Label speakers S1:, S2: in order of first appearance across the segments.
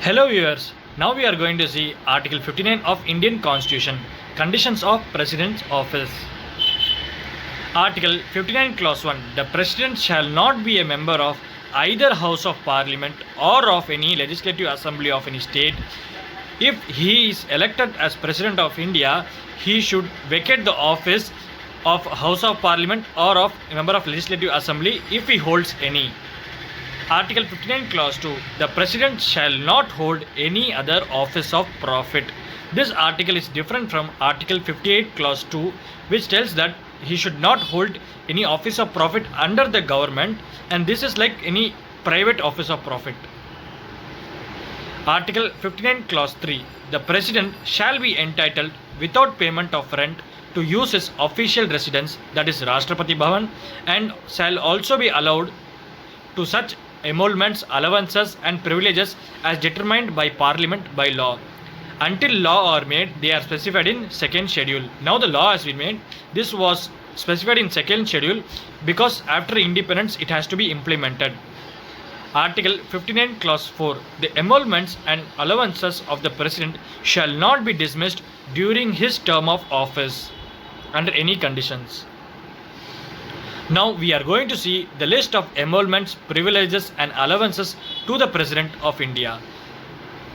S1: Hello viewers, now we are going to see Article 59 of Indian Constitution, Conditions of President's Office. Article 59 Clause 1. The President shall not be a member of either House of Parliament or of any Legislative Assembly of any state. If he is elected as President of India, he should vacate the office of House of Parliament or of a member of Legislative Assembly if he holds any. Article 59 Clause 2. The President shall not hold any other office of profit. This article is different from Article 58 Clause 2, which tells that he should not hold any office of profit under the government, and this is like any private office of profit. Article 59 Clause 3. The President shall be entitled without payment of rent to use his official residence, that is Rashtrapati Bhavan, and shall also be allowed to such emoluments, allowances and privileges as determined by Parliament by law. Until law are made, they are specified in second schedule. Now the law has been made. This was specified in second schedule because after independence it has to be implemented. Article 59 Clause 4. The emoluments and allowances of the President shall not be dismissed during his term of office under any conditions. Now we are going to see the list of emoluments, privileges and allowances to the President of India.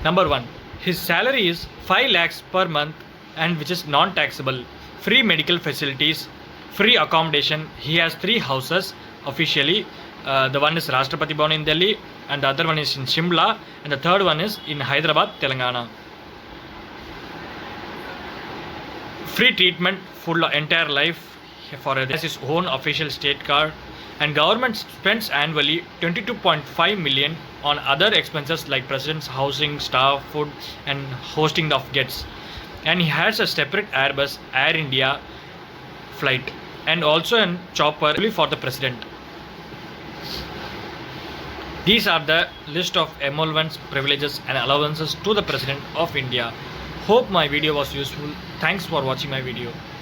S1: Number 1. His salary is 5 lakhs per month and which is non-taxable. Free medical facilities, free accommodation. He has 3 houses officially. The one is Rashtrapati Bhavan in Delhi, and the other one is in Shimla, and the third one is in Hyderabad, Telangana. Free treatment full entire life for his own official state card, and government spends annually 22.5 million on other expenses like president's housing, staff, food and hosting of guests. And he has a separate Airbus Air India flight and also a chopper for the president. These are the list of emoluments, privileges and allowances to the President of India. Hope my video was useful. Thanks for watching my video.